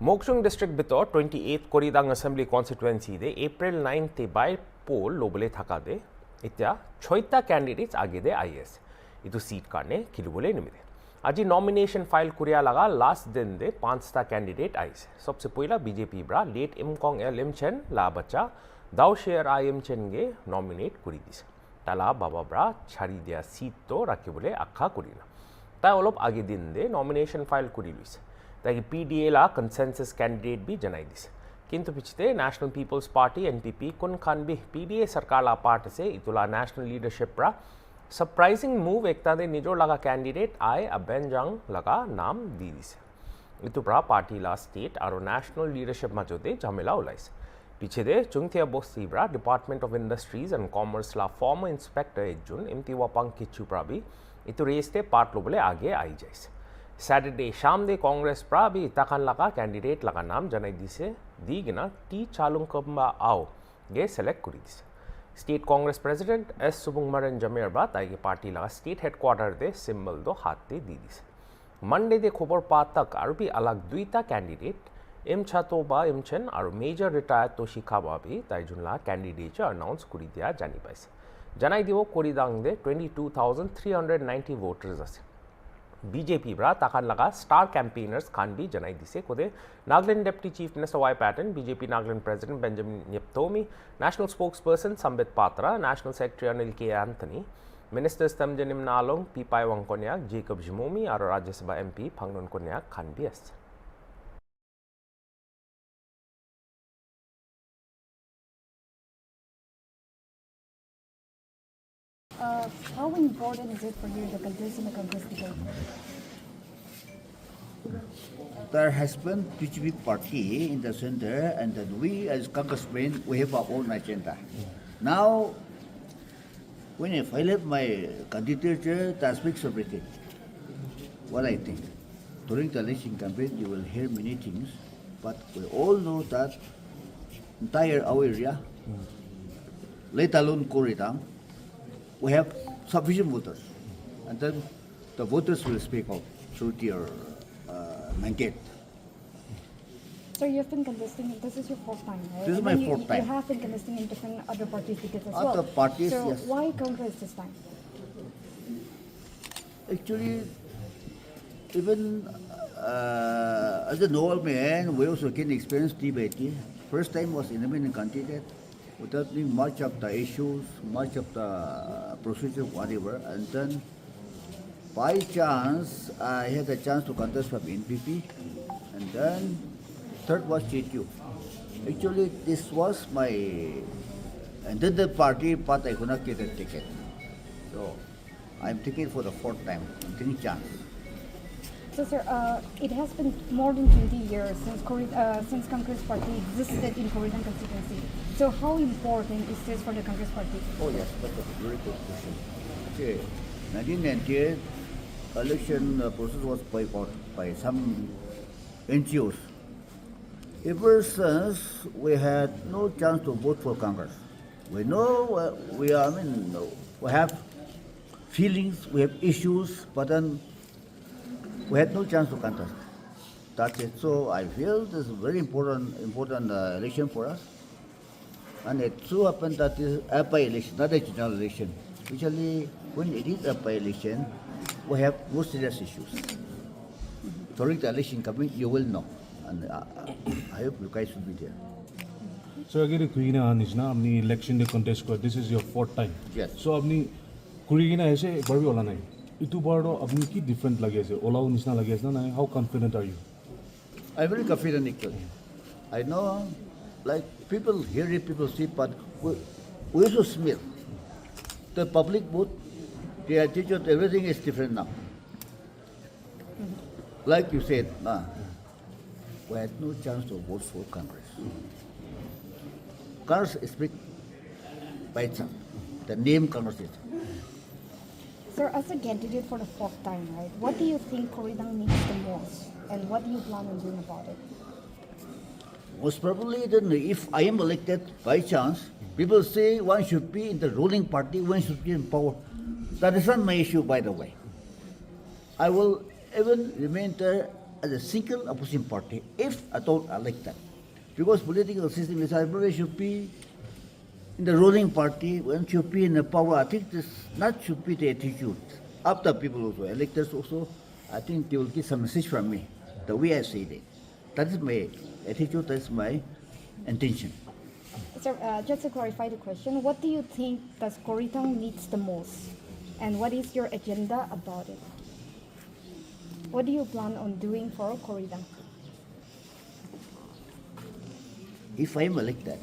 Moksung district bitor 28th Koridang assembly constituency de April 9 te by poll lobole thaka de itya 6ta candidates age de IS itu seat karne khilubole nimide aji nomination file kuriya laga last din de 5ta candidate ais sabse poila BJP bra late imkong limchen la bacha daw share imchen ge nominate kuri dise tala baba bra chhari dia seat to rakhibole akha kurina ta olop age din de nomination file kuri luise ताकि PDA ला consensus candidate भी जनाई this किंतु पिछते national peoples party NPP कुन खान भी PDA सरकार ला part से इतुला national leadership प्रा surprising move एकता दे निजो लगा कैंडिडेट आए अबेंजंग लगा नाम दी दिस इतु प्रा पार्टी ला स्टेट और नेशनल लीडरशिप मजोदे झमेला उलाइस पीछे दे चुंगथिया बोस्ती ब्रा department of industries and commerce ला फॉर्मर इंस्पेक्टर एक जुन इम्ति वापंग किच्चू प्रा भी इतु रेस ते पार्ट लोबले आगे आई जाइस सैटरडे शाम दे कांग्रेस प्रा भी तखन लगा कैंडिडेट लगा नाम जनाई दिसे दीगिना टी चालुंकम्बा आओ गे सेलेक्ट करी दिसे स्टेट कांग्रेस प्रेसिडेंट एस सुबुंगमरन जमेर बा ताई पार्टी लगा स्टेट हेडक्वार्टर दे सिंबल दो हाथ दे दी दिसे मंडे दे खबर पा तक और भी अलग दुईता कैंडिडेट एम छातोबा एमचन और मेजर रिटायर तोशिकाबा भी ताई जुनला कैंडिडेट अनाउंस करी दिया जानी पाइसे जनाई दिवो कोरिदांग दे 22,390 वोटर्स असे BJP ब्रा ताखान लगा स्टार कैंपेनर्स खान भी जनाई दिसे कोदे Nagaland deputy chief minister Y Patton BJP Nagaland president Benjamin Yepthomi national spokesperson Sambit Patra national secretary Anil K Antony ministers तमजनिम नालोंग पीपाई वंकोन्याक जेकब जिमोमी और राज्यसभा MP फंगनोन कोन्याक खान भी अस How important is it for you to contest in the Congress debate? There has been BJP party in the center, and then we as congressmen, we have our own agenda. Now, when I filed my candidature, that speaks everything. What I think. During the election campaign, you will hear many things, but we all know that entire our area, let alone Koridang, we have sufficient voters, and then the voters will speak out through their mandate. So you've been contesting, this is your fourth time, right? This is my fourth time. You have been contesting in different other parties tickets as Other well. parties, so yes. why Congress this time? Actually, even as a normal man, we also can experience debate. First time was independent candidate, without knowing much of the issues, much of the procedure, whatever. And then, by chance, I had a chance to contest from NPP. And then, third was JTV. Actually, this was my, and then the party, but I could not get a ticket. So, I'm taking for the fourth time. I'm taking chance. So sir, it has been more than 20 years since Congress Party existed in Koridang constituency. So how important is this for the Congress Party? Oh yes, that's a very good question. Okay, 1998 election process was boycotted by some NGOs. Ever since we had no chance to vote for Congress. We know we have feelings, we have issues, but then we had no chance to contest. That's it. So I feel this is a very important election for us. And it so happened that this is a by-election, not a general election. Usually, when it is a by-election, we have more serious issues. During the election coming, you will know. And I hope you guys will be there. So again, Kurigina Anishna, Amni election de contest ko. This is your fourth time. Yes. So Amni Kurigina aise barbi ola nahi. Itu bardo Amni ki different lage ase. Ola Anishna lage ase na. How confident are you? I'm very confident actually. I know, like people hear it, people see, but we also smell. The public vote, the attitude, everything is different now. Like you said, we had no chance to vote for Congress. Congress speaks by itself. The name Congress is. Sir, as a candidate for the fourth time, right, what do you think Koridang needs the most? And what do you plan on doing about it? Most probably, then, if I am elected by chance, people say one should be in the ruling party, one should be in power. That is not my issue, by the way. I will even remain there as a single opposition party, if at all elected. Because political system is everybody should be in the ruling party, when should be in the power. I think this not should be the attitude. After people also, electors also, I think they will get some message from me, the way I say it. That is my attitude, that's my intention. Sir, just to clarify the question, what do you think does Koridang needs the most? And what is your agenda about it? What do you plan on doing for Koridang? If I am elected,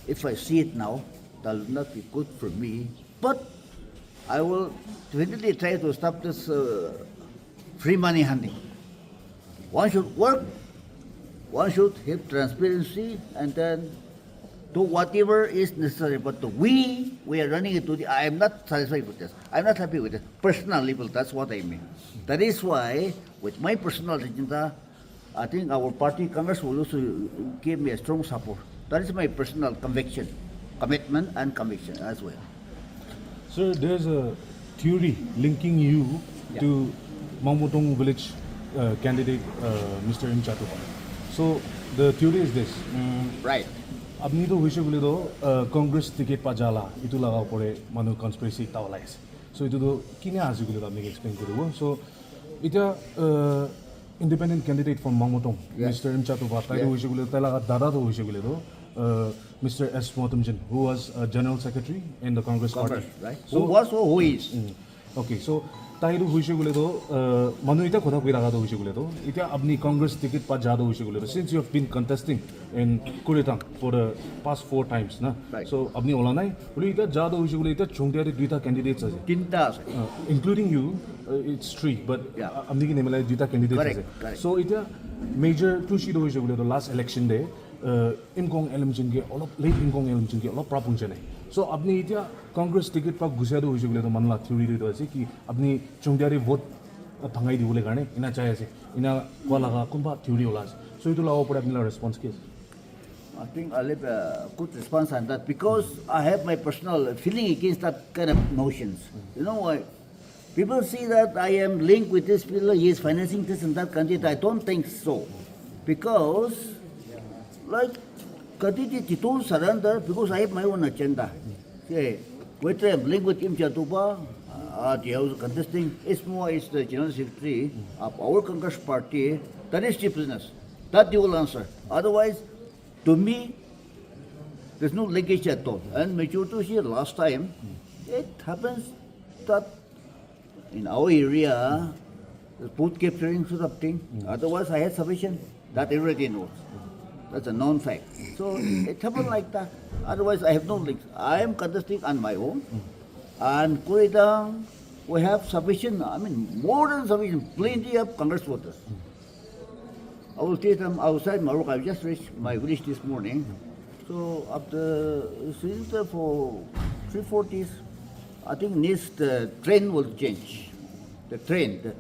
if I see it now, that will not be good for me. But I will definitely try to stop this free money hunting. One should work, one should have transparency, and then do whatever is necessary. But we are running into the, I am not satisfied with this. I'm not happy with it. Personal level, that's what I mean. That is why, with my personal agenda, I think our party Congress will also give me a strong support. That is my personal conviction, commitment and conviction as well. Sir, there's a theory linking you to Mamutong village candidate, Mr. M. Chatupa. So the theory is this. Right. আপনি তো হইছে বলে তো Congress ticket পা জ্বালা ইটো লাগাও পরে মানুহ কনস্পিরেসি তা ওলাইছে সো ইটো তো কিনে আজি বলে তো আপনি এক্সপ্লেইন কৰিব সো এটা ইন্ডিপেন্ডেন্ট ক্যান্ডিডেট ফ্রম মামুটং মিস্টার এম চাতুপা তাই হইছে বলে তাই লাগা দাদা তো হইছে বলে তো মিস্টার এস মতমজন who was general secretary in the Congress party Right. Who was or who is? Okay so তাইৰো হইছে বলে তো মানুহ এটা কথা কই রাখা তো হইছে বলে তো এটা আপনি কংগ্রেস টিকেট পা জাদা হইছে বলে তো since you have been contesting in কোরিটাং ফর দ্য পাস্ট 4 টাইমস না Right. সো আপনি ওলা নাই বলে এটা জাদা হইছে বলে এটা চংটিয়ারে দুইটা ক্যান্ডিডেটস আছে Tinta. including you it's 3 but Yeah. আপনি কি নেমলাই দুইটা ক্যান্ডিডেটস Correct, আছে correct. সো এটা মেজর টু শিড হইছে বলে তো লাস্ট ইলেকশন ডে ইনকং এলিমেন্টন কে অলপ লেট ইনকং এলিমেন্টন কে অলপ প্রাপুঞ্চ নাই সো আপনি এটা কংগ্রেস টিকেট পাক গুছিয়াটো হইছে বলে তো মানলা থিওরি দিতে আছে কি আপনি চংটিয়ারে ভোট ভাঙাই দিবলে কারণে ইনা চাই আছে ইনা কোৱা লাগা কোনবা থিওরি ওলা আছে সো ইটো লাগাব পরে আপনি রেসপন্স কি আছে I think I'll have a good response on that because I have my personal feeling against that kind of notions. You know why? People see that I am linked with this fellow, he is financing this and that candidate. I don't think so. Because, like, candidate it don't surrender because I have my own agenda. Okay, whether I'm linked with Im Chatupa, the house contesting, Ismo is the general secretary of our Congress party, that is the business. That you will answer. Otherwise, to me, there's no linkage at all. And majority here last time, it happens that in our area, the food capturing sort of thing. Otherwise, I had sufficient. That everybody knows. That's a known fact. So it happened like that. Otherwise, I have no links. I am contesting on my own. And Koridang, we have sufficient, I mean, more than sufficient, plenty of Congress voters. I will take them outside Morocco. I just reached my village this morning. So after sitting there for 3-4 days, I think next the train will change. The train, the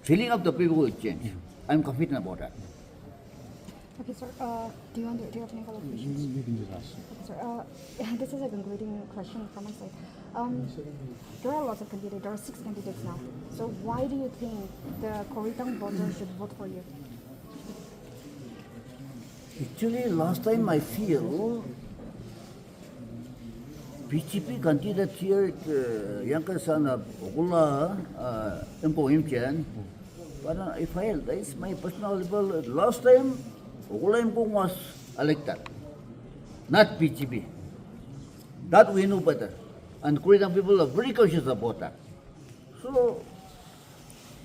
feeling of the people will change. I'm confident about that. Okay, sir. Do you have any follow-up questions? Okay, sir. This is a concluding question from my side. There are lots of candidates. There are 6 candidates now. So why do you think the Koridang voters should vote for you? Actually, last time I feel BJP candidate here, younger son of Ogula, Impo Imchen. But if I, that is my personal level. Last time, Ogula Impo was elected, not BJP. That we know better. And Korean people are very conscious about that. So,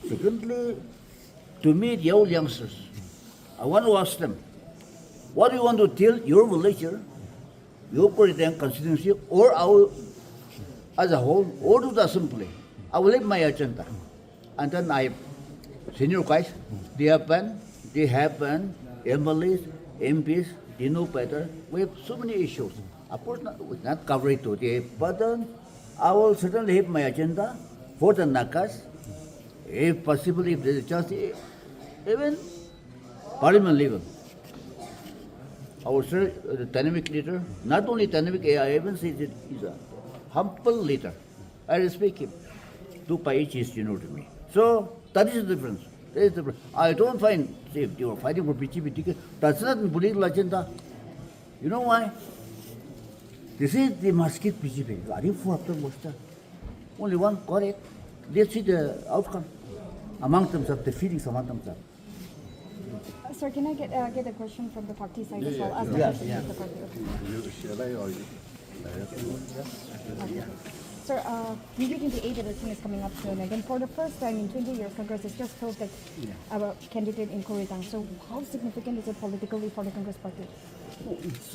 secondly, to me, the old youngsters, I want to ask them, what do you want to tell your villager, your Korean constituency, or our, as a whole, or to the assembly? I will leave my agenda. And then I, senior guys, they have been MLAs, MPs, they know better. We have so many issues. Of course, we not cover it today, but then I will certainly have my agenda for the Nakas, if possible, if there is just even parliament level. Our dynamic leader, not only dynamic, I even say that he's a humble leader. I respect him. 2 pi each is, to me. So that is the difference. I don't find if you are fighting for BJP ticket, that's not political agenda. You know why? They say they must get BJP. Are you for after most? Only one correct. Let's see the outcome among themselves, the feelings among themselves. Sir, can I get a question from the party side as well? Ask the question of the party. Okay. Sir, 2028 election is coming up soon, and then for the first time in 20 years, Congress has just posted a candidate in Koridang. So, how significant is it politically for the Congress party? It's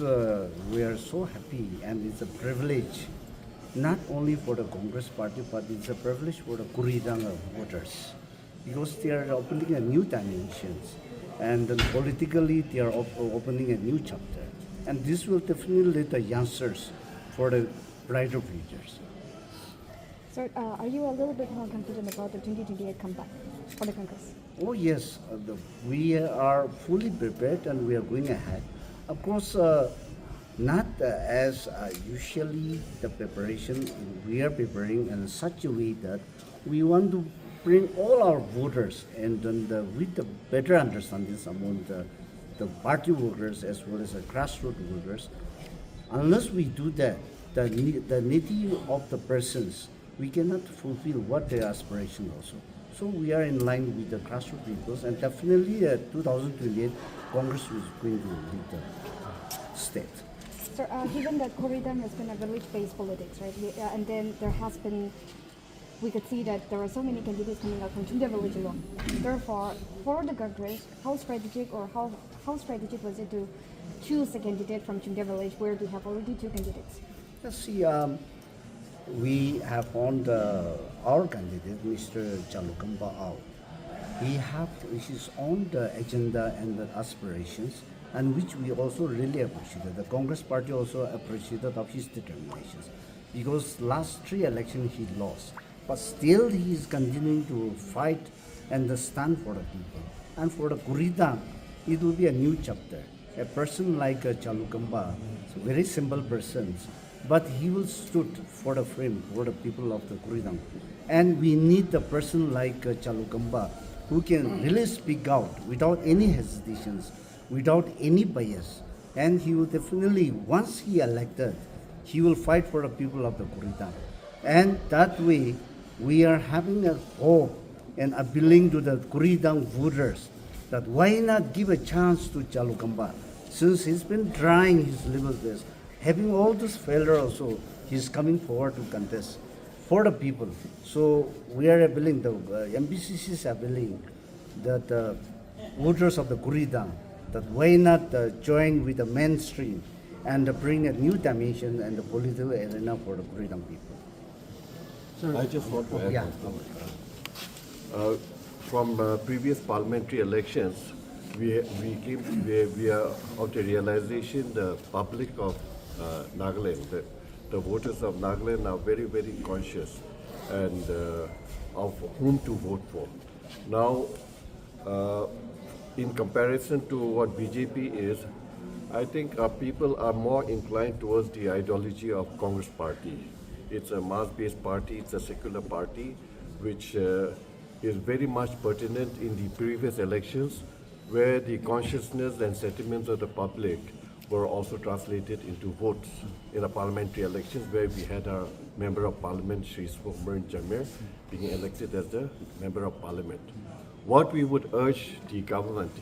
we are so happy, and it's a privilege, not only for the Congress party, but it's a privilege for the Koridang voters, because they are opening a new dimensions, and then politically they are opening a new chapter, and this will definitely lead the youngsters for the brighter futures. Sir, are you a little bit more confident about the 2028 comeback for the Congress? Oh yes, we are fully prepared and we are going ahead. Of course, not as usually the preparation, we are preparing in such a way that we want to bring all our voters and then with the better understanding among the party voters as well as the grassroots voters. Unless we do that, the needy of the persons, we cannot fulfill what their aspiration also. So we are in line with the grassroots peoples, and definitely 2028 Congress is going to lead the state. Sir, given that Koridang has been a village-based politics, right, and then there has been, we could see that there are so many candidates coming out from Chungde village alone. Therefore, for the Congress, how strategic was it to choose a candidate from Chungde village where we have already two candidates? Let's see, we have found our candidate, Mr. Chalukamba Ao. He has his own agenda and the aspirations, and which we also really appreciated. The Congress party also appreciated of his determinations, because last 3 elections he lost, but still he is continuing to fight and stand for the people. And for the Koridang, it will be a new chapter. A person like Chalukamba, very simple person, but he will stood for the frame for the people of the Koridang. And we need a person like Chalukamba who can really speak out without any hesitations, without any bias. And he will definitely, once he elected, he will fight for the people of the Koridang. And that way, we are having a hope and appealing to the Koridang voters that why not give a chance to Chalukamba, since he's been trying his level best. Having all this failure also, he's coming forward to contest for the people. So we are appealing, the MPCC is appealing that voters of the Koridang, that why not join with the mainstream and bring a new dimension and the political arena for the Koridang people. I just want to add Yeah. from previous parliamentary elections, we are of the realization the public of Nagaland, the voters of Nagaland are very, very conscious and of whom to vote for. Now, in comparison to what BJP is, I think our people are more inclined towards the ideology of Congress party. It's a mass-based party, it's a secular party, which is very much pertinent in the previous elections, where the consciousness and sentiments of the public were also translated into votes in the parliamentary elections, where we had our Member of Parliament, Shri Swamran Jamir, being elected as the Member of Parliament. What we would urge the government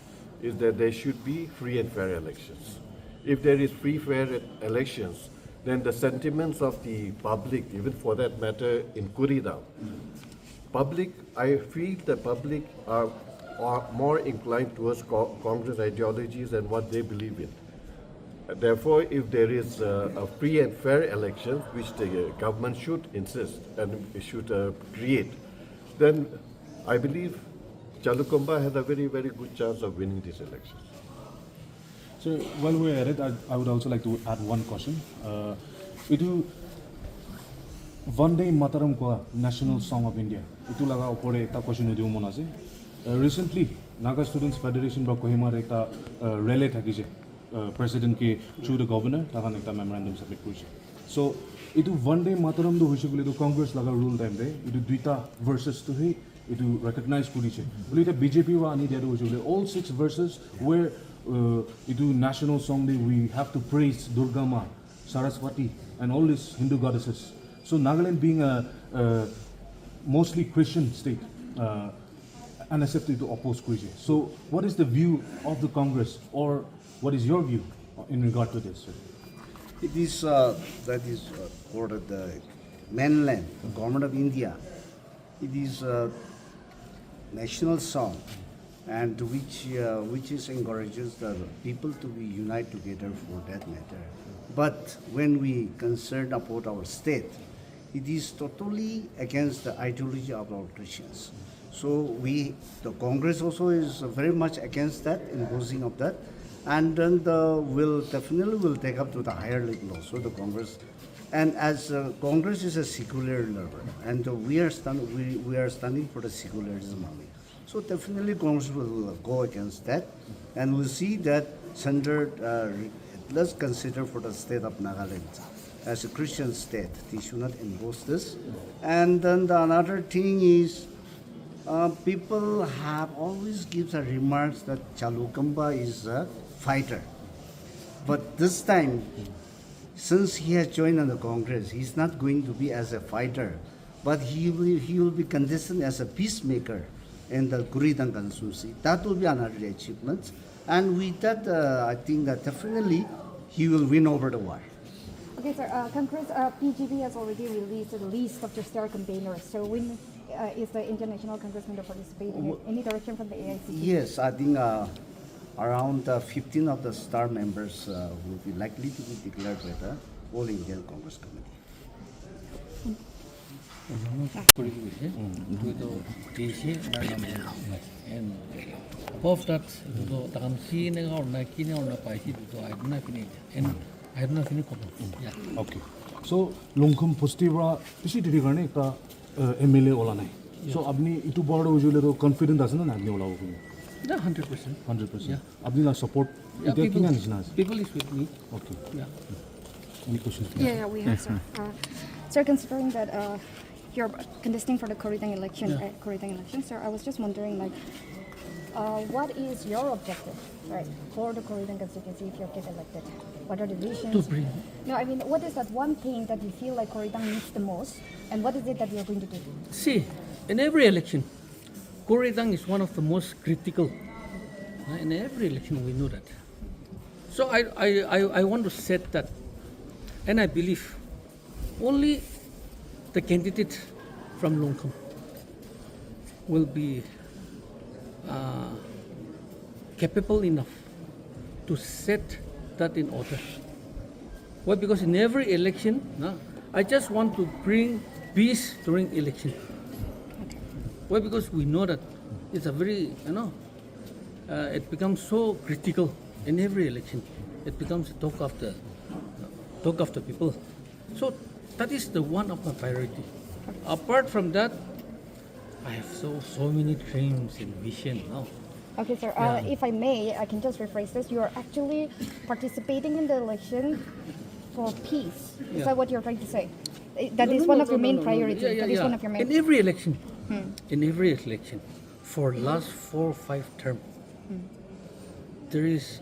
is that there should be free and fair elections. If there is free, fair elections, then the sentiments of the public, even for that matter in Koridang, I feel the public are more inclined towards Congress ideologies and what they believe in. Therefore, if there is a free and fair elections, which the government should insist and should create, then I believe Chalukamba has a very, very good chance of winning these elections. So while we're at it, I would also like to add one question. Itu Vande Mataram ko National Song of India. Itu laga opore ekta question udiu mon ase. Recently, Naga Students Federation ba Kohima ekta rally thakise. President ke through the governor takan ekta memorandum submit korise. So itu Vande Mataram do hoise bole to Congress laga rule time de itu duita versus to he এইটো recognise কৰিছে বুলি এতিয়া BJP বা আনি দিয়াটো হৈছে বোলে all 6 verses where এইটো national song they we have to praise Durga Ma Saraswati and all these Hindu goddesses. So Nagaland being a mostly Christian state, unaccepted to oppose Christian. So what is the view of the Congress, or what is your view in regard to this? Sir? It is that is for the mainland, the government of India. It is a national song, and which is encourages the people to be unite together for that matter. But when we concern about our state, it is totally against the ideology of our Christians. So the Congress also is very much against that, imposing of that, and then will definitely take up to the higher level also the Congress. And as Congress is a secular level, and we are standing for the secularism only. So definitely Congress will go against that, and we'll see that center. Let's consider for the state of Nagaland as a Christian state. They should not impose this. And then another thing is, people have always given the remarks that Chalukamba is a fighter. But this time, since he has joined on the Congress, he's not going to be as a fighter, but he will be conditioned as a peacemaker in the Koridang constituency. That will be another achievement. And with that, I think that definitely he will win over the war. Okay, sir. Congress, PGP has already released a list of their star campaigners. So when is the International Congress going to participate in it? Any direction from the AICC? Yes, I think around 15 of the star members will be likely to be declared by the All Indian Congress Committee. And above that, takam sine or na kine or na paisi to I do not finish, and I have not finished. Yeah. Okay. So Longkham Postiva isi didi karne ekta MLA ola nai. So apni itu board ujule to confident ase na agni ola hobi. Yeah, 100%. 100%. Yeah. Apni la support Yeah, ite kinga nisna ase. people is with me. Okay. Yeah. Any questions? Yeah, we have, sir. Sir, considering that you're contesting for the Koridang election, sir, I was just wondering, like, what is your objective, right, for the Koridang constituency if you get elected? What are the visions? To bring. No, I mean, what is that one thing that you feel like Koridang needs the most, and what is it that you're going to do? See, in every election, Koridang is one of the most critical. In every election, we know that. So I want to set that, and I believe only the candidate from Longkham will be capable enough to set that in order. Why? Because in every election, I just want to bring peace during election. Why? Because we know that it's a very, it becomes so critical in every election. It becomes talk of the people. So that is the one of my priority. Apart from that, I have so many dreams and vision now. Okay, sir. If I may, I can just rephrase this. You are actually participating in the election for peace. Is that what you're trying to say? That is one of your main priorities. That is one of your main. In every election, for last 4 or 5 term, there is,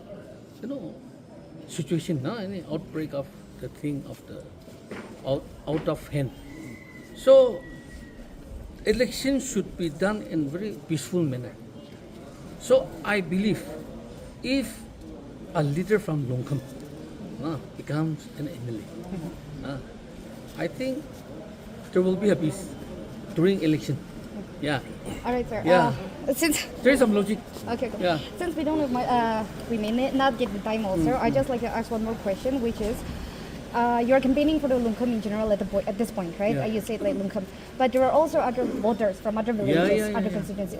situation now, any outbreak of the thing of the out of hand. So election should be done in very peaceful manner. So I believe if a leader from Longkham becomes an MLA, I think there will be a peace during election. Yeah. All right, sir. Yeah. Since There is some logic. okay, cool. Yeah. Since we don't have we may not get the time also. I just like to ask one more question, which is, you're campaigning for the Longkham in general at this point, right? Yeah. You said like Longkham, but there are also other voters from other villages, other constituencies.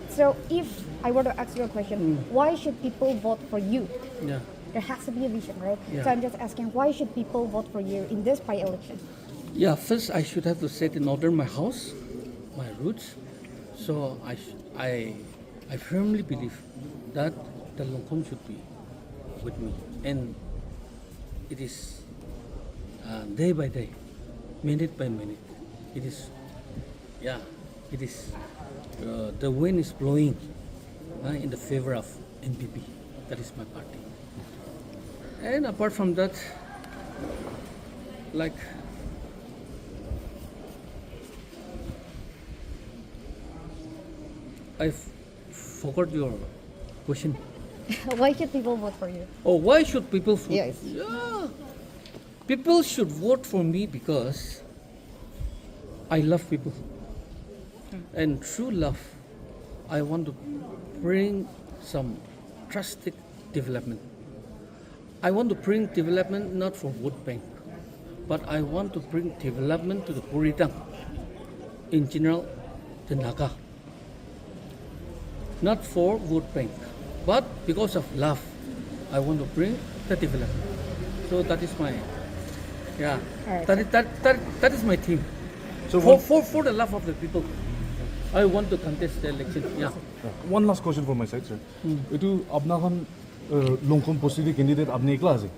So if I were to ask you a question, why should people vote for you? Yeah. There has to be a vision, right? Yeah. So I'm just asking, why should people vote for you in this by-election? Yeah, first I should have to set in order my house, my roots. So I firmly believe that the Longkham should be with me, and it is day by day, minute by minute. It is the wind is blowing in the favor of NPP. That is my party. And apart from that, like I forgot your question. Why should people vote for you? Oh, why should people vote? Yes. Yeah. People should vote for me because I love people. And through love, I want to bring some drastic development. I want to bring development not for vote bank, but I want to bring development to the Koridang, in general, the Naga. Not for vote bank, but because of love, I want to bring the development. So that is my, yeah, Alright. that is my team. So For the love of the people, I want to contest the election. Yeah. one last question from my side, sir. এইটো আপনাখন লংকম পষ্টিদি candidate আপুনি একলা আছে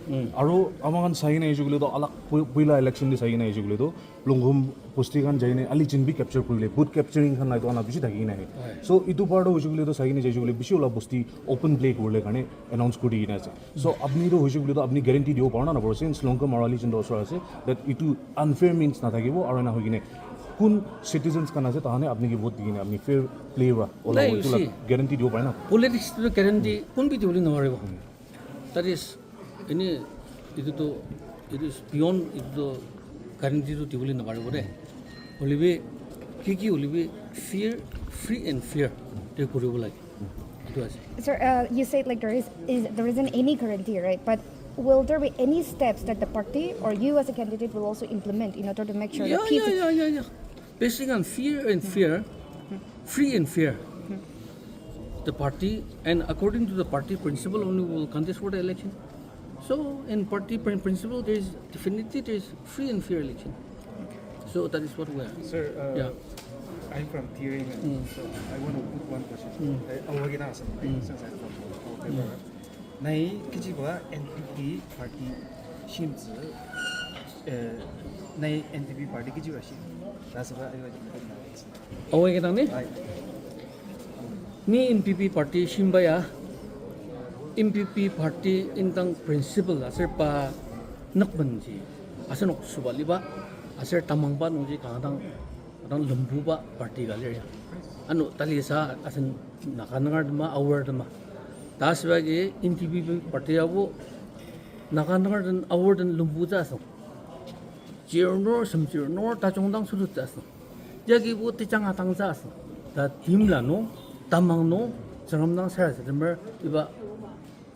আৰু আমাখন চাই কিনে আহিছোঁ বুলিতো আলাক পইলা election দি চাই কিনে আহিছোঁ বুলিতো লংকম পষ্টিখন যাই কিনে আলি চিনবি কেপচাৰ কৰিলে বুথ কেপচাৰিং খান নাইতো আনা বেছি থাকি কিনে আহে চ' ইটো পাৰ্টো হৈছোঁ বুলিতো চাই কিনে যাইছোঁ বুলি বেছি অলপ বস্তি অ'পেন প্লে কৰিলে কাৰণে এনাউন্স কৰি কিনে আছে চ' আপুনিতো হৈছোঁ বুলিতো আপুনি গেৰেণ্টি দিব পাৰা না নপৰা চিন্স লংকম আৰু আলি চিন্তা ওচৰত আছে ডেট ইটো আনফেয়াৰ মিনছ নাথাকিব আৰু এনে হৈ কিনে কোন চিটিজেন্স কান আছে তাহানে আপুনি কি ভোট দি কিনে আপুনি ফেয়াৰ প্লে বা নাই, you see, গেৰেণ্টি দিব পাৰে না politics to the guarantee কোন বিধি বুলি নোৱাৰিব that is এনে এইটোতো it is beyond এইটো guarantee to দিবলৈ নোৱাৰিব দে হলিবি কি হলিবি fear free and fair তে কৰিব লাগে এইটো আছে Sir, you said like there isn't any guarantee, right? But will there be any steps that the party or you as a candidate will also implement in order to make sure that peace yeah. Basing on fear and fair, free and fair. The party, and according to the party principle, only will contest for the election. So, in party principle, there is definitely there is free and fair election. So that is what we are. Sir, Yeah. I'm from Tiering, so I want to put one question. Since I'm from Hornbill. Nai kijiba NPP party shimz nai NPP party kijiba shim. That's what I was. Away kita ni? Ni NPP party simbaya. NPP party intang principle asal pa nakbanji. Asal nok subali ba? Asal tamang ba nungji kadang lembu ba party galer ya. Anu tali sa asal nakanangar dama award dama. Tas bagi NPP party abu nakanangar dan award dan lembu jasa. Jirnor semjirnor tajongdang sudut jasa. Jadi bu ticang atang jasa. Da tim lano tamang no jangamdang saya setember iba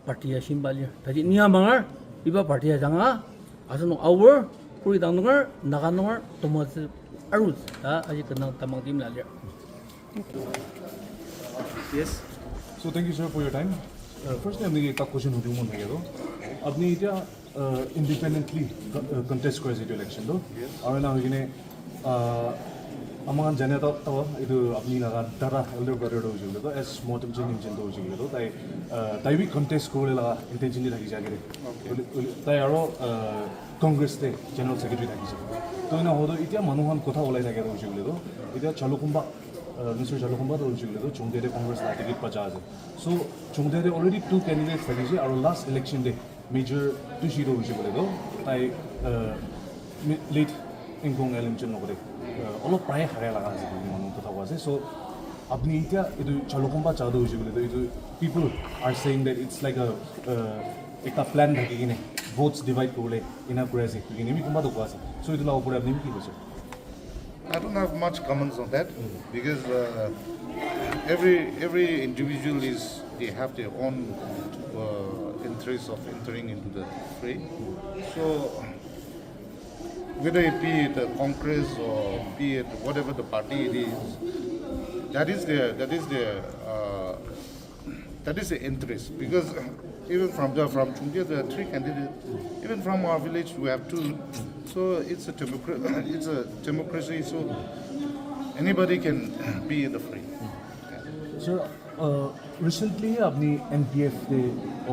party ya simbalir. Tadi niya mangar iba party ya janga asal no award Koridang nungar nakanangar tomas arus da aja kenang tamang tim lalir. Yes. So thank you sir for your time. First time एक question होती हूँ मन तो अपनी इतना independently contest कर सकते election तो और ना होगी ने अमान जाने तो इधर अपनी लगा दादा elder brother तो होगी तो as motive change इंजन तो होगी तो ताई भी contest को लगा intention नहीं रखी जाके ताई यारो कांग्रेस ते general secretary रखी जाके तो इन्हें हो तो इतना मानुहान कोथा ओलाई जाके तो होगी तो इतना चालू कुंबा Mr. Jalokamba to Julido, Chungde Congress ticket Pajaza. So Chungde already two candidates that is our last election day, major Tushiro Julido, I late Inkong election over all of Pray Harela was so Abnita Chalokamba Chado Julido. People are saying that it's like a plan that votes divide in a crazy. So it will have name people. I don't have much comments on that because every individual they have their own interest of entering into the fray. So whether it be the Congress or be it whatever the party it is, that is the interest because even from Chungja there are three candidates. Even from our village we have two. So it's a democracy. So anybody can be in the fray. Sir, recently अपनी NPF के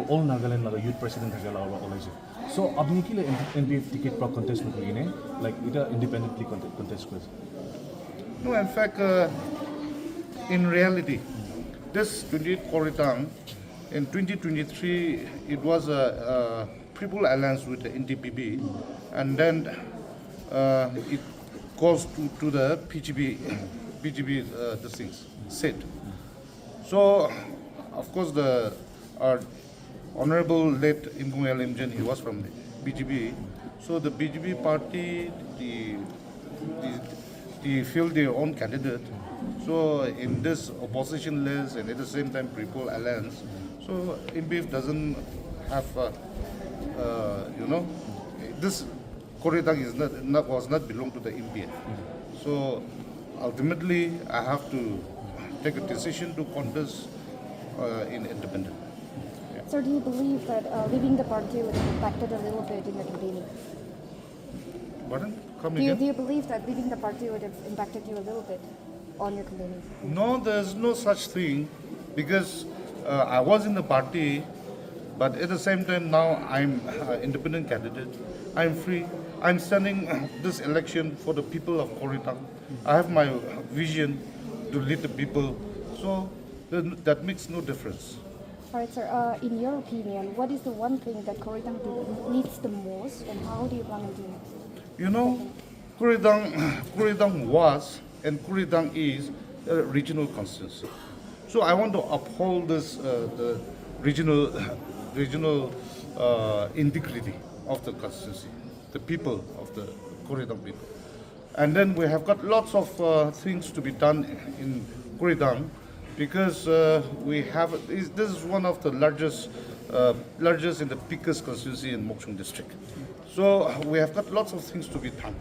all Nagaland लगा youth president है गला और अलग से. So अपनी के लिए NPF ticket पर contest में कोई नहीं, like इधर independently contest कर. No, in fact, in reality, this 28 Koridang, in 2023, it was a People Alliance with the NTPB, and then it goes to the PGB the things, said. So, of course, our Honorable late Imgung Limjan, he was from the BGB. So the BGB party, they feel their own candidate. So in this opposition list and at the same time People Alliance, so IMPIF doesn't have, this Koridang was not belong to the IMPIF. So ultimately, I have to take a decision to contest in independent. So do you believe that leaving the party would have impacted a little bit in the campaigning? Pardon? Come Do again? you believe that leaving the party would have impacted you a little bit on your campaigning? No, there's no such thing, because I was in the party, but at the same time now I'm an independent candidate. I'm free. I'm standing this election for the people of Koridang. I have my vision to lead the people, so that makes no difference. All right, sir. In your opinion, what is the one thing that Koridang needs the most, and how do you plan on doing it? You know, Koridang was and Koridang is a regional constituency. So I want to uphold this the regional integrity of the constituency, the people of the Koridang people. And then we have got lots of things to be done in Koridang, because we have this is one of the largest and the biggest constituency in Mokchung district. So we have got lots of things to be done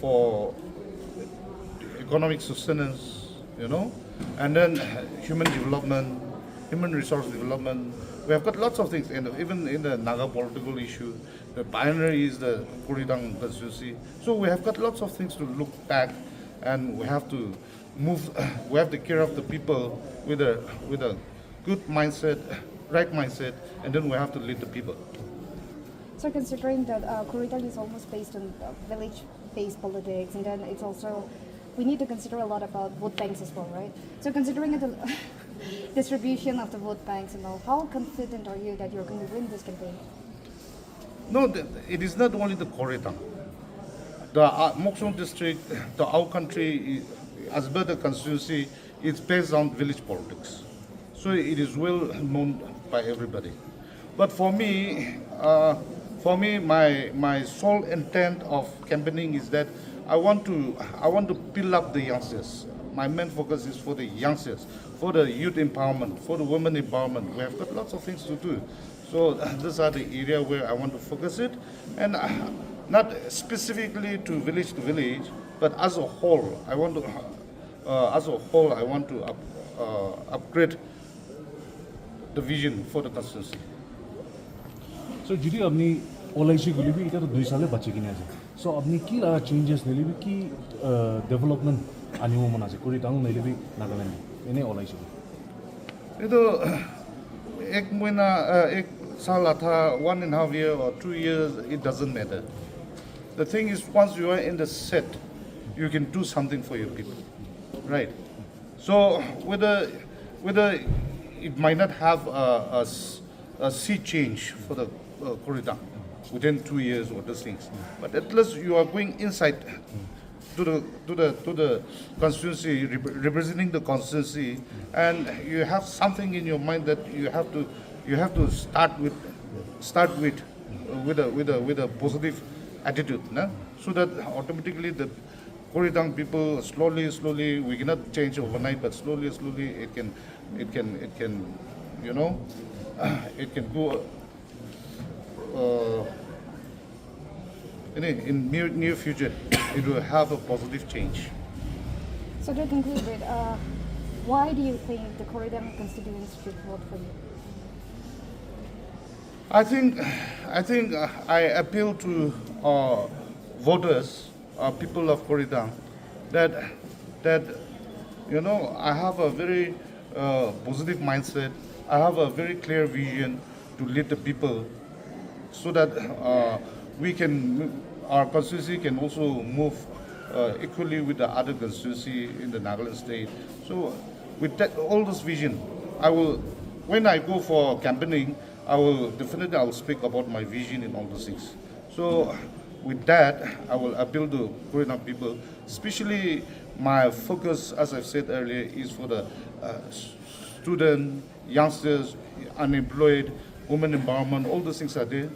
for economic sustenance, and then human development, human resource development. We have got lots of things, and even in the Naga political issue, the pioneer is the Koridang constituency. So we have got lots of things to look back, and we have to move. We have to care of the people with a good mindset, right mindset, and then we have to lead the people. So considering that Koridang is almost based on village-based politics, and then it's also, we need to consider a lot about vote banks as well, right? So considering the distribution of the vote banks and all, how confident are you that you're going to win this campaign? No, it is not only the Koridang. The Mokchung district, our country, as per the constituency, is based on village politics. So it is well known by everybody. But for me, my sole intent of campaigning is that I want to build up the youngsters. My main focus is for the youngsters, for the youth empowerment, for the women empowerment. We have got lots of things to do. So these are the area where I want to focus it, and not specifically to village, but as a whole, I want to upgrade the vision for the constituency. So যদি আপনি ওলাইছি গুলিবি এটা তো 2 সালে বাঁচি কিনে আছে so আপনি কি লাগা চেঞ্জেস নিলিবি কি ডেভেলপমেন্ট আনিব মন আছে Koridang নিলিবি নাগাল্যান্ড এনে ওলাইছি Ito, ek saal atha 1.5 year or 2 years, it doesn't matter. The thing is, once you are in the set, you can do something for your people, right? So whether it might not have a sea change for the Koridang within 2 years or those things, but at least you are going inside to the constituency, representing the constituency, and you have something in your mind that you have to start with a positive attitude, no? So that automatically the Koridang people slowly, we cannot change overnight, but slowly it can it can go in near future. It will have a positive change. So to conclude with, why do you think the Koridang constituents should vote for you? I think I appeal to voters, people of Koridang, that I have a very positive mindset. I have a very clear vision to lead the people, so that our constituency can also move equally with the other constituency in the Nagaland state. So with that, all this vision, I will, when I go for campaigning, I will speak about my vision in all those things. So with that, I will appeal to Korean people, especially my focus, as I've said earlier, is for the student, youngsters, unemployed, women empowerment, all those things are there.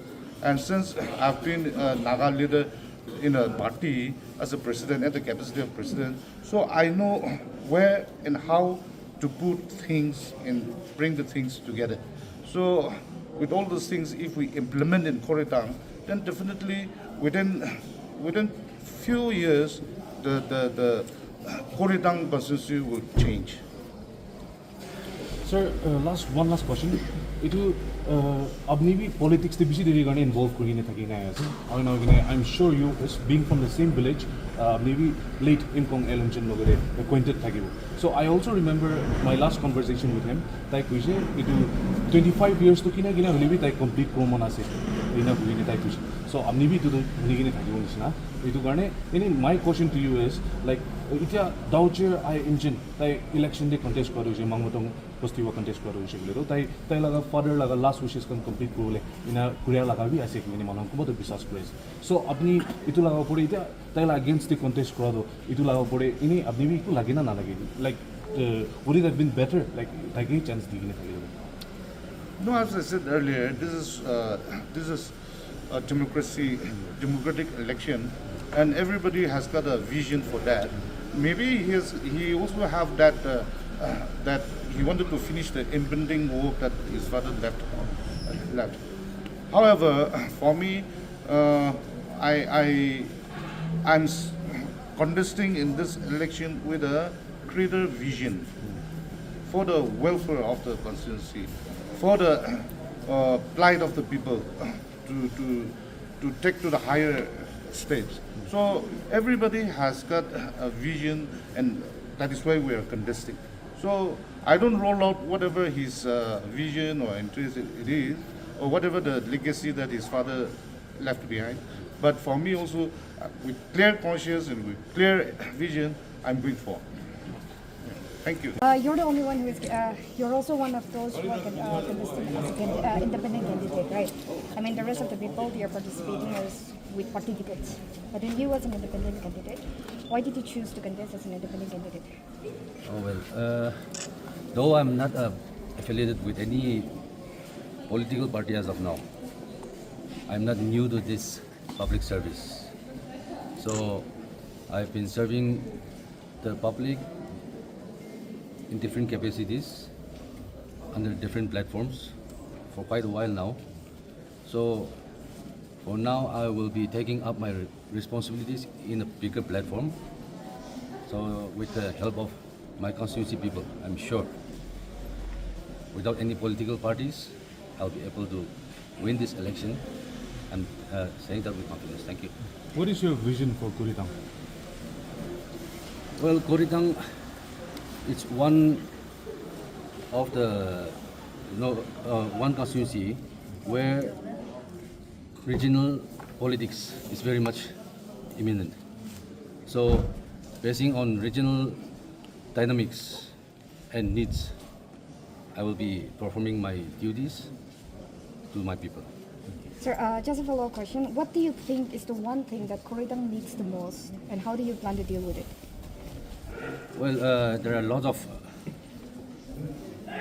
And since I've been a Naga leader in a party as a president, at the capacity of president, so I know where and how to put things and bring the things together. So with all those things, if we implement in Koridang, then definitely within few years, the Koridang constituency will change. Sir, one last question. Itu abni bhi politics te bisi deri garne involve kuri ne thaki na ase. Aru na gine I'm sure you is being from the same village, maybe late Imkong Elanchen logare acquainted thakibo. So I also remember my last conversation with him. Tai kuise itu 25 years to kina gina hole bhi tai complete common ase. Ina kuri ne tai kuise. So abni bhi itu huni gine thakibo nisna. Itu garne my question to you is like itya daucher I engine tai election day contest garu je mangmotong postiwa contest garu je bole tai laga father laga last wishes kan complete korole ina kuria laga bi ase kini manang ko boto bisas kore. So apni itu laga pore itya tai la against the contest korado itu laga pore ini apni bi itu lagi na lagi like would it have been better like taki chance digine thaki. No, as I said earlier, this is a democratic election, and everybody has got a vision for that. Maybe he also have that that he wanted to finish the impending work that his father left. However, for me, I'm contesting in this election with a greater vision for the welfare of the constituency, for the plight of the people, to take to the higher stage. So everybody has got a vision, and that is why we are contesting. So I don't roll out whatever his vision or interest it is, or whatever the legacy that his father left behind. But for me also, with clear conscience and with clear vision, I'm going for. Thank you. You're the only one who is, you're also one of those who are contesting as an independent candidate, right? I mean, the rest of the people they are participating is with party tickets. But then you as an independent candidate, why did you choose to contest as an independent candidate? Oh, well, though I'm not affiliated with any political party as of now, I'm not new to this public service. So I've been serving the public in different capacities under different platforms for quite a while now. So for now, I will be taking up my responsibilities in a bigger platform. So with the help of my constituency people, I'm sure, without any political parties, I'll be able to win this election. I'm saying that with confidence. Thank you. What is your vision for Koridang? Well, Koridang, it's one of the, one constituency where regional politics is very much imminent. So, basing on regional dynamics and needs, I will be performing my duties to my people. Sir, just a follow-up question. What do you think is the one thing that Koridang needs the most, and how do you plan to deal with it? Well, there are lots of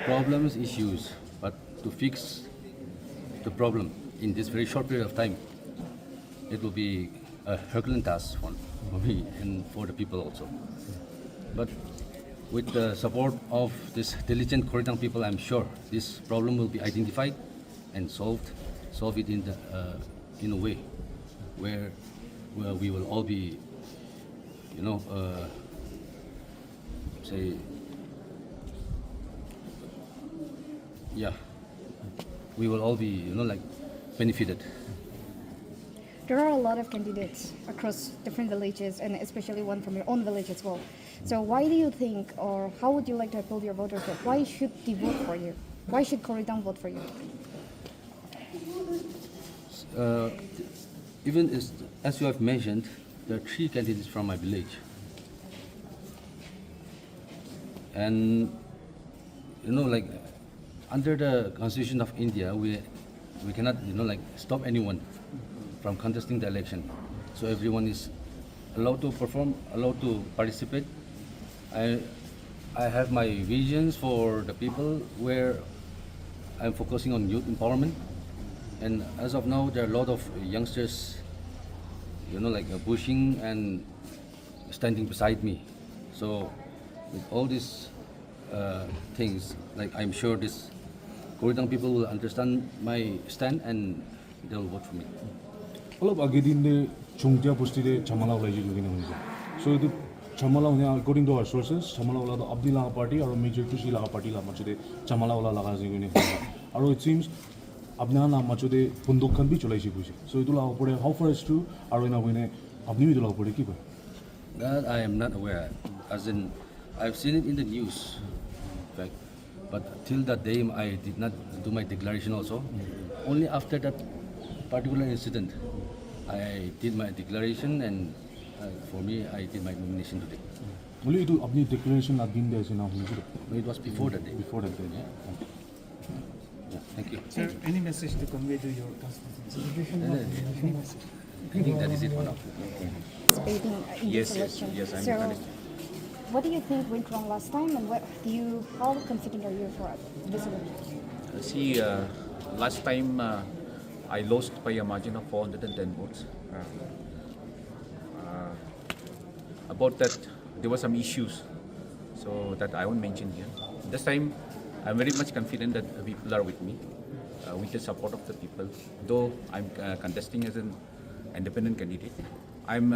problems, issues, but to fix the problem in this very short period of time, it will be a Herculean task for me and for the people also. But with the support of this diligent Koridang people, I'm sure this problem will be identified and solve it in a way where we will all be, we will all be, benefited. There are a lot of candidates across different villages, and especially one from your own village as well. So why do you think, or how would you like to appeal your voters? Why should they vote for you? Why should Koridang vote for you? Even as you have mentioned, there are 3 candidates from my village. And like under the Constitution of India, we cannot stop anyone from contesting the election. So everyone is allowed to perform, allowed to participate. I have my visions for the people where I'm focusing on youth empowerment. And as of now, there are a lot of youngsters, pushing and standing beside me. So with all these things, I'm sure this Koridang people will understand my stand and they'll vote for me. অলপ আগের দিনে চুংটিয়া বস্তিতে ঝামেলা ওলাইছিল কিনে শুনিছে so এইটো ঝামেলা শুনে একর্ডিং টু আৱাৰ সোৰ্চেছ ঝামেলা ওলাটো আব্দি লাগা পাৰ্টি আৰু মেজৰ টুচি লাগা পাৰ্টি মাজতে ঝামেলা ওলা লাগা আছে কিনে আৰু ইট চিমছ আপোনাৰ নাম মাজতে বন্দুকখন বি চলাইছে কৈছে সো এইটো লাগ পৰে হাউ ফাৰ ইজ ট্ৰু আৰু এনা কিনে আপুনি এইটো লাগ পৰে কি কয় That I am not aware. As in, I've seen it in the news, Phek, but till that day I did not do my declaration also. Only after that particular incident, I did my declaration, and for me, I did my nomination today. বলি এইটো আপুনি declaration আগদিন দিয়ে আছে না শুনিছে No, it was before that day. Before that day Yeah, thank you. Sir, any message to convey to your constituency? Any message? I think that is it for now. Participating in Yes, this yes, election. yes, I'm So, connected. what do you think went wrong last time, and how confident are you for this election? See, last time I lost by a margin of 410 votes. About that, there were some issues, so that I won't mention here. This time, I'm very much confident that people are with me, with the support of the people. Though I'm contesting as an independent candidate, I'm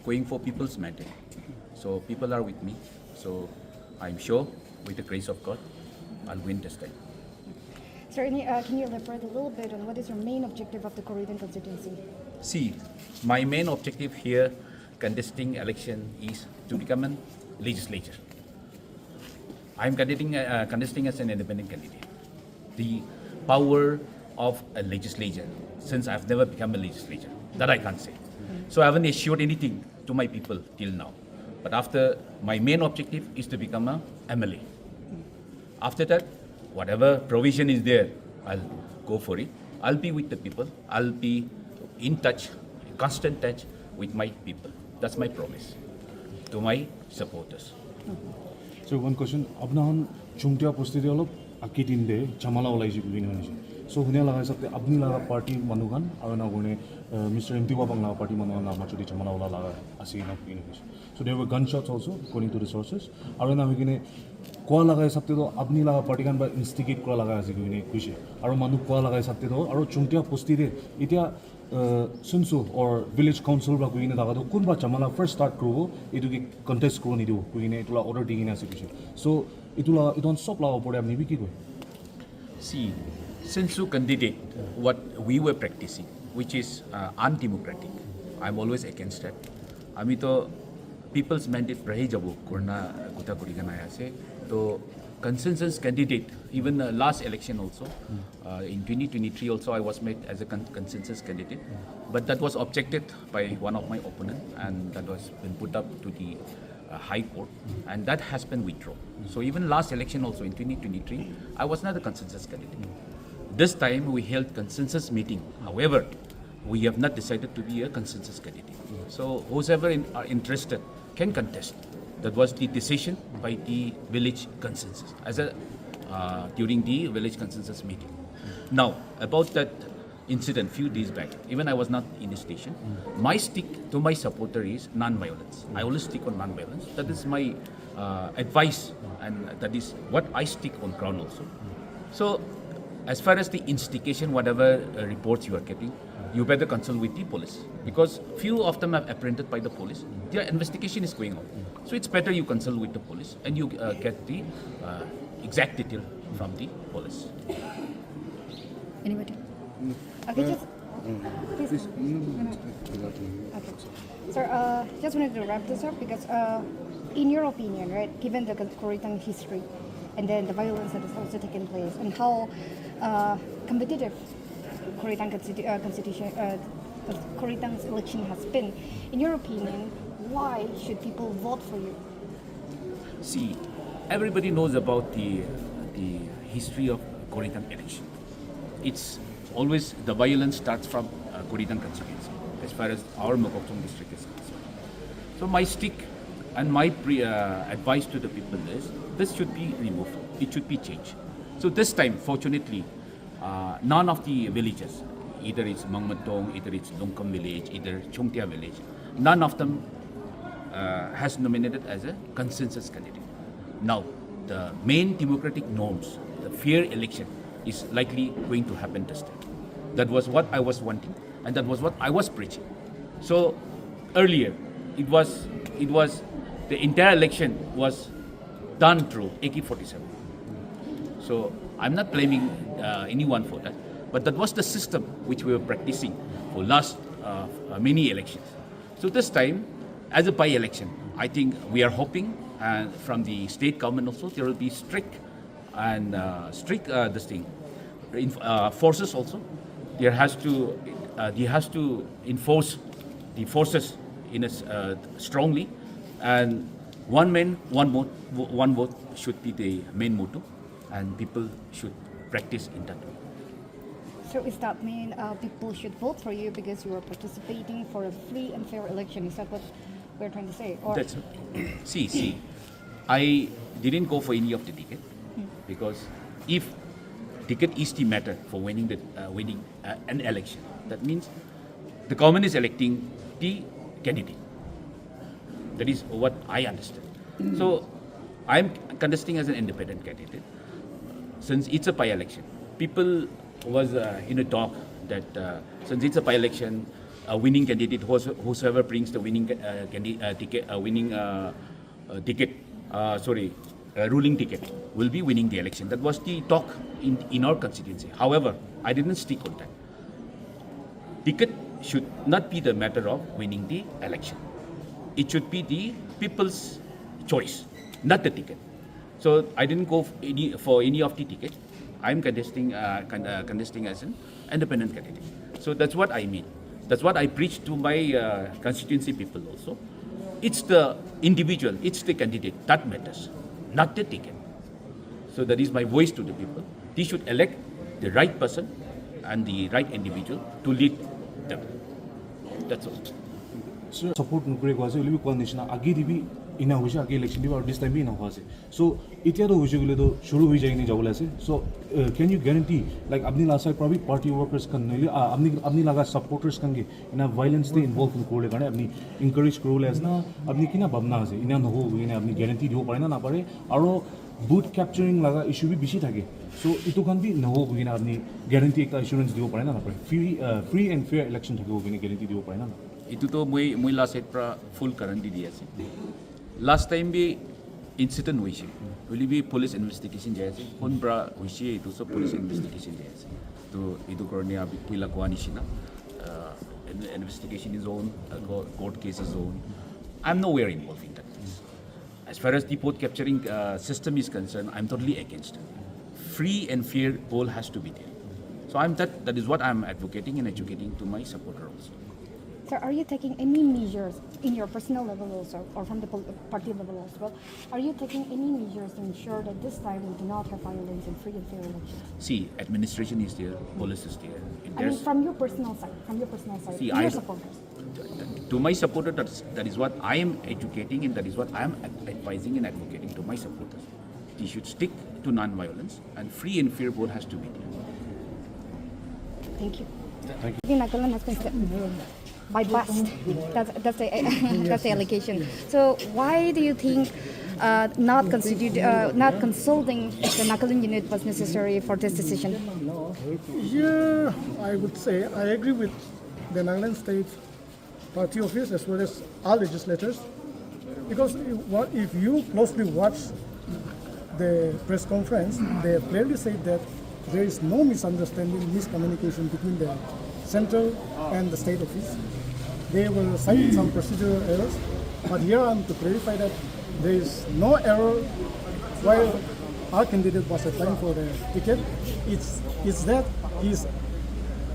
going for people's mandate. So people are with me. So I'm sure, with the grace of God, I'll win this time. Sir, can you elaborate a little bit on what is your main objective of the Koridang constituency? See, my main objective here, contesting election, is to become a legislator. I'm contesting as an independent candidate. The power of a legislature, since I've never become a legislator, that I can't say. So I haven't assured anything to my people till now. But after, my main objective is to become a MLA. After that, whatever provision is there, I'll go for it. I'll be with the people. I'll be in touch, constant touch with my people. That's my promise to my supporters. So one question, আপনার চুংটিয়া বস্তিতে অলপ আকি দিন দে ঝামেলা ওলাইছে বুলি শুনিছে so শুনে লাগা হিচাপে আপনি লাগা পার্টি মানুগান আৰু না কোনে মিস্টার এমটি বাবাং লাগা পার্টি মানুগান নাম যদি ঝামেলা ওলা লাগা আছে না বুলি শুনিছে so there were gun shots also according to the sources আৰু না হইকিনে কোৱা লাগা হিচাপে তো আপনি লাগা পার্টি গান বা ইনস্টিগেট কৰা লাগা আছে কিনে কৈছে আৰু মানুহ কোৱা লাগা হিচাপে তো আৰু চুংটিয়া বস্তিতে এতিয়া Sunsu or village council ba kuine daga do kun ba chamala first start krubo itu ki contest kro ni do kuine itula order digina ase kiche so itula idon sop la opore apni bi ki koi See, since you candidate what we were practicing, which is undemocratic, I'm always against that. Ami to people's mandate prahi jabo korna kuta kuri kana ase to consensus candidate. Even last election also, in 2023 also I was made as a consensus candidate, but that was objected by one of my opponent, and that was been put up to the High Court, and that has been withdrawn. So even last election also in 2023, I was not a consensus candidate. This time we held consensus meeting. However, we have not decided to be a consensus candidate. So whoever are interested can contest. That was the decision by the village consensus during the village consensus meeting. Now, about that incident few days back, even I was not in the station, my stick to my supporter is non-violence. I always stick on non-violence. That is my advice, and that is what I stick on ground also. So, as far as the instigation, whatever reports you are getting, you better consult with the police, because few of them are apprehended by the police. Their investigation is going on. So it's better you consult with the police and you get the exact detail from the police. Anybody? Okay, just please. Okay. Sir, just wanted to wrap this up because, in your opinion, right, given the Koridang history and then the violence that has also taken place and how competitive Koridang the Koridang's election has been. In your opinion, why should people vote for you? See, everybody knows about the history of Koridang election. It's always the violence starts from Koridang constituency, as far as our Mokokchung district is concerned. So my stick and my advice to the people is this should be removed. It should be changed. So this time, fortunately, none of the villages, either it's Mangmatong, either it's Longkam village, either Chongtia village, none of them has nominated as a consensus candidate. Now, the main democratic norms, the fair election, is likely going to happen this time. That was what I was wanting, and that was what I was preaching. So earlier, it was the entire election was done through AK-47. So I'm not blaming anyone for that, but that was the system which we were practicing for last many elections. So this time, as a by-election, I think we are hoping, and from the state government also, there will be strict forces also. He has to enforce the forces in a strongly, and one man, one vote should be the main motto, and people should practice in that way. So does that mean people should vote for you because you are participating for a free and fair election? Is that what we're trying to say? Or That's see. I didn't go for any of the ticket because if ticket is the matter for winning an election, that means the government is electing the candidate. That is what I understand. So I'm contesting as an independent candidate. Since it's a by-election, people was in a talk that since it's a by-election, a winning candidate, whosoever brings the winning ruling ticket will be winning the election. That was the talk in our constituency. However, I didn't stick on that. Ticket should not be the matter of winning the election. It should be the people's choice, not the ticket. So I didn't go for any of the ticket. I'm contesting as an independent candidate. So that's what I mean. That's what I preach to my constituency people also. It's the individual, it's the candidate that matters, not the ticket. So that is my voice to the people. They should elect the right person and the right individual to lead them. That's all. So support nukre ko ase ulibi coalition agi dibi ina hoise agi election dibi or this time bi ina hoise. So itia to hoise gule to shuru hoi jai ni jabole ase. So can you guarantee like apni lasa probably party workers kan nile apni laga supporters kan ge ina violence they involved in kore gane apni encourage korole as na apni kina bhabna ase ina no ho ina apni guarantee dibo pare na pare aro boot capturing laga issue bi bishi thake. So itu kan bi no ho ina apni guarantee ekta assurance dibo pare na pare free and fair election thake ho ina guarantee dibo pare na. Itu to moi last side pra full guarantee di ase. Last time bi incident hoise. Will be police investigation jai ase. Kon pra hoise itu so police investigation jai ase. To itu korne abi pila kwani shina. Investigation is on, court case is on. I'm nowhere involved in that. As far as the vote capturing system is concerned, I'm totally against. Free and fair poll has to be there. So that is what I'm advocating and educating to my supporter also. So are you taking any measures in your personal level also, or from the party level as well? Are you taking any measures to ensure that this time we do not have violence in free and fair elections? See, administration is there, police is there. I mean, from your personal side, See, your supporters. To my supporter, that is what I am educating and that is what I am advising and advocating to my supporters. They should stick to non-violence and free and fair vote has to be there. Thank you. Nagaland has been bypassed. That's the allegation. So why do you think not consulting the Nagaland unit was necessary for this decision? Yeah, I would say I agree with the Nagaland State Party Office as well as all legislators, because if you closely watch the press conference, they clearly said that there is no misunderstanding, miscommunication between the central and the state office. They will cite some procedural errors, but here I'm to clarify that there is no error while our candidate was applying for the ticket. It's that his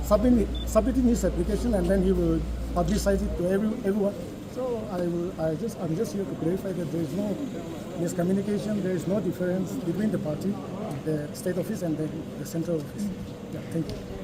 submitting his application, and then he will publicize it to everyone. So I'm just here to clarify that there is no miscommunication, there is no difference between the party, the state office, and then the central office. Yeah, thank you.